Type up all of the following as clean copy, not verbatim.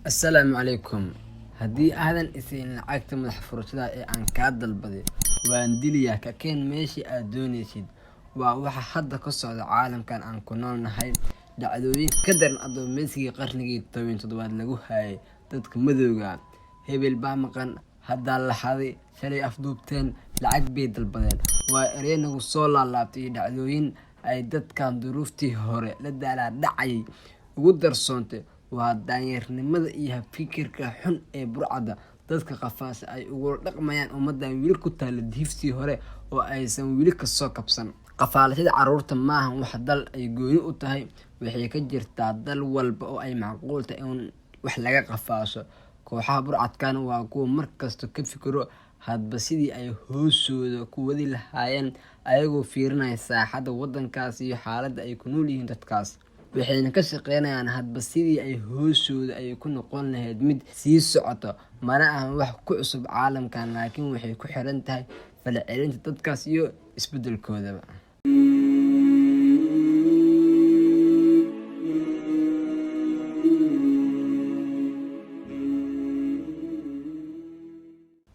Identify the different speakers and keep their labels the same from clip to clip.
Speaker 1: السلام عليكم. هدي أهلا إسين لعقت مدح فرشدا عن كاد البدي واندليا ككين ماشي أدونيشيد ووحا حدا قصة العالم كان عن كنون نحيد دعدوين كدرن أدو ميسي قرنجي طوين تدواد لغو هاي دادك مدوغا هبيل بامقان هدا اللحظي شلي أفدوبتين لعق بيد البدين وإرينو صولا لابتي دعدوين أي داد كان دروفتي هوري لدى على دعي ودر صونتي waa daanyarnimada iyo fikirka xun ee burcada dadka qafaas ay ugu dhaqmayaan ummadan wili ku taala diiftii hore oo aysan wili ka soo kabsan qafaalashada caruurta maahan wax dal ay gooni u tahay waxay ka jirtaa dal walba oo ay macquul tahay in wax laga qafaasho kooxaha burcadkan waa kuwa markasta ka fikiro hadba sidii ay hoosooda ku wadi lahaayeen ayagoo fiirinaya saaxada wadankaas iyo xaaladda ay ku nool yihiin dadkaas waxayna ka shaqeynayaan hadba sidii ay hoosooda ay ku noqon lahayd mid sii socoto mana ahan wax ku cusub caalamkan laakiin waxay ku xiran tahay falcelinta dadkaas iyo isbedelkoodaba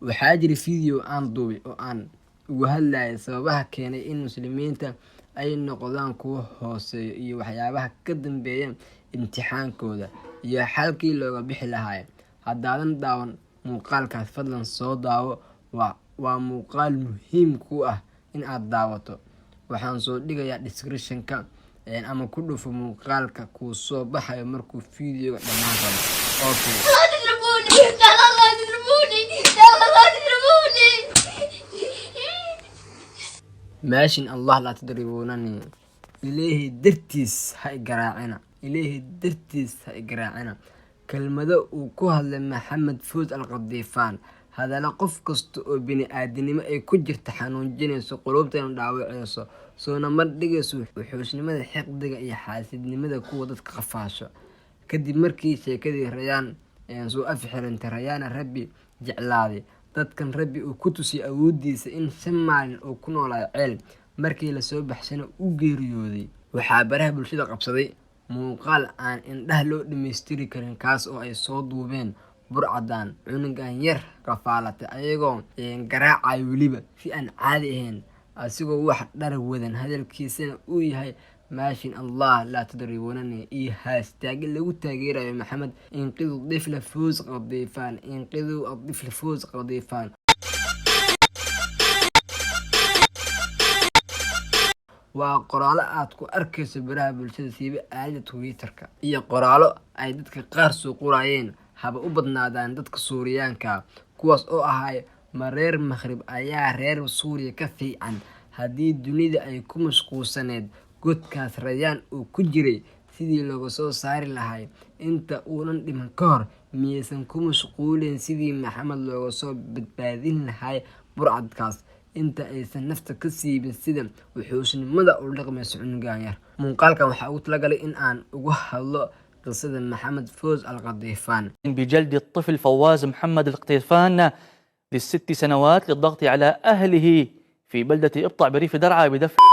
Speaker 1: waxaa jira video aan duubay oo aan ugu hadlayay sababaha keenay in muslimiinta ay noqdaan kuwa hooseeyo iyo waxyaabaha ka dambeeya imtixaankooda iyo xalkii looga bixi lahaa haddaadan daawan muuqaalkaas fadlan soo daawo waa muuqaal muhiim ku ah in aad daawato waxaan soo dhigayaa description-ka ama ku dhufo muuqaalka kuu soo baxayo markuu videoga dhammaan rabo ماشي الله لا تدربونني إليه درتيس هاي قراعنا إليه درتيس هاي قراعنا كلمة وكوها محمد فوز القضيفان هذا لقف كست بني آدني ما يكجر تحنون جنس قلوبتنا دعوة سونا مردقس وحوشني ماذا حق دقا إيا حاسدني ماذا قوة قفاشة كدي مركيسة كدي ريان يعني سو أفحر انت ريان ربي جعلادي dadkan rabbi uu ku tusi awoodiisa in shamaalin uu ku noolaa ceel markii la soo baxsana u geeriyooday waxaa baraha bulshada qabsaday muuqaal aan indhaha loo dhameystiri karin kaas oo ay soo duubeen burcadan cunugan yar qafaalatay ayagoo garaacay weliba si aan caadi ahayn asigoo wax dhar wadan hadalkiisana uu yahay ماشي الله لا تدربونني هاشتاج اللي تاجير يا محمد انقذوا الطفل فوز قضيفان انقذوا الطفل فوز قضيفان وقرالة أتكو أركز براها بالشدة سيبي آلة تويتركا إيا قرالة أي دادك قارسو قرايين هابا أبضنا دان دادك سوريانكا كواس أو أهاي مرير مغرب أيا رير سوريا كفي عن هذه الدنيا أي كمشقو سند godkaas rayaan uu ku jiray sidii lagu soo saari lahay inta uunan dhiman ka hor miyaysan ku mashquulin sidii maxamed looga soo badbaadin lahay burcadkaas inta aysan nafta ka siibin sida wuxuusnimada u dhaqmayso cunugan yar muuqaalkan waxaa ugu talagalay in aan ugu hadlo qisada maxamed فوز القضيفان
Speaker 2: بجلد الطفل فواز محمد القطيفان ل6 سنوات للضغط على أهله في بلدة إبطع بريف درعا بدفع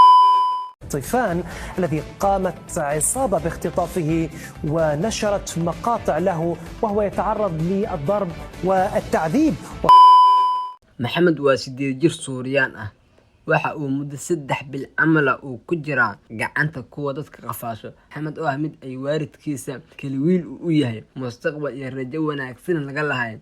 Speaker 3: القطيفان الذي قامت عصابة باختطافه ونشرت مقاطع له وهو يتعرض للضرب والتعذيب.
Speaker 1: محمد واسيدي جير سوريان waxa uu muddo 3 bil amal uu ku jiraa gacanta kuwa dadka qafaasho maxamed oo mid ay waaridkiisa kali wiil u yahay mustaqbal iyo rajo wanaagsan laga lahayn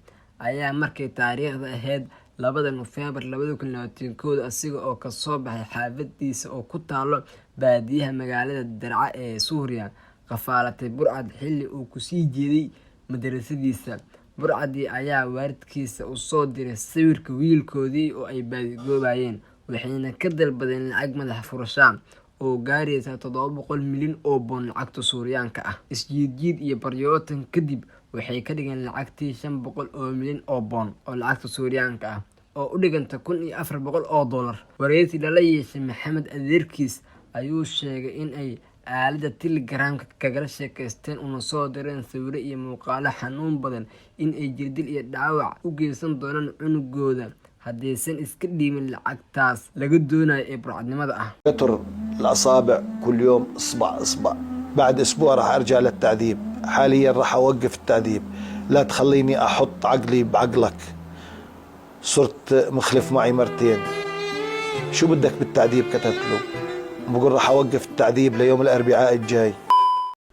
Speaker 1: ayaa markay taariikhda ahayd 2 November 2022 asiga oo ka soo baxay xaafadiisa oo ku taalo baadiyaha magaalada Darca ee Suuriya qafaalatay burcad xilli uu ku sii jeeday madrasadiisa burcadii ayaa waaridkiisa u soo diray sawirka wiilkoodii oo ay baadiyoobayeen waxayna ka dalbadeen lacag madax furashaan oo gaaraysa 700 milyan oo bond lacagta Suuriyaanka ah isjiid iyo baryootan kadib waxay ka dhigeen lacagtii 500 milyan oo bond oo lacagta Suuriyaanka ah oo u dhiganta 1400 oo dollar wareysi la yeeshay maxamed adeerkiis ayuu sheegay in ay aalada Telegram-ka kaga sheekaysteen una soo direen sawiro iyo muuqaalo xanuun badan in ay jirdil iyo dhaawac u geysan doonaan cunugooda haddaysan iska dhiimin lacagtaas laga doonayo ee burcadnimada ah
Speaker 4: كتر الأصابع كل يوم إصبع بعد أسبوع راح أرجع للتعذيب. حاليا راح أوقف التعذيب، لا تخليني أحط عقلي بعقلك. صرت مخلف معي مرتين، شو بدك بالتعذيب؟ كتبت له بقول راح أوقف التعذيب ليوم الأربعاء الجاي.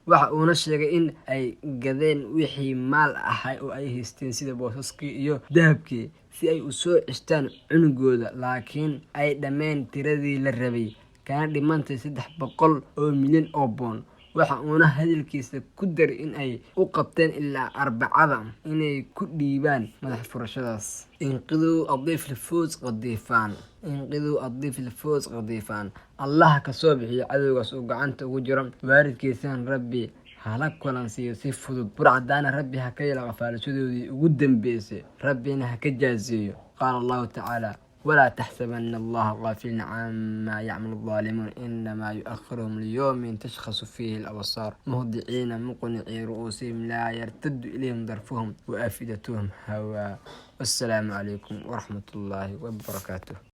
Speaker 1: waxa uuna sheegay in ay gadeen wixii maal ahay oo ay haysteen sida boosaskii iyo dahabkii si ay u soo cishtaan cunugooda, laakiin ay dhameen tiradii la rabay kana dhimantay 300 oo milyan oo boon. waxa uuna hadalkiisa ku daray in ay u qabteen ilaa arbacada inay ku dhiibaan madax furashadaas. انقذوا الضيف الفوز قضيفان، انقذوا الضيف الفوز قضيفان. الله كصوبحي عدو سوق عنت وجرم وارد كيسان ربي هلك ولنسي سيفود برعدانا ربي هكيلا غفال شدودي قدام بيسي ربنا هكجازيه. قال الله تعالى ولا تحسبن الله غافلا عما يعمل الظالمون إنما يؤخرهم ليوم تشخص فيه الأبصار مهضعين مقنعي رؤوسهم لا يرتد إليهم ظرفهم وأفئدتهم هواء. والسلام عليكم ورحمة الله وبركاته.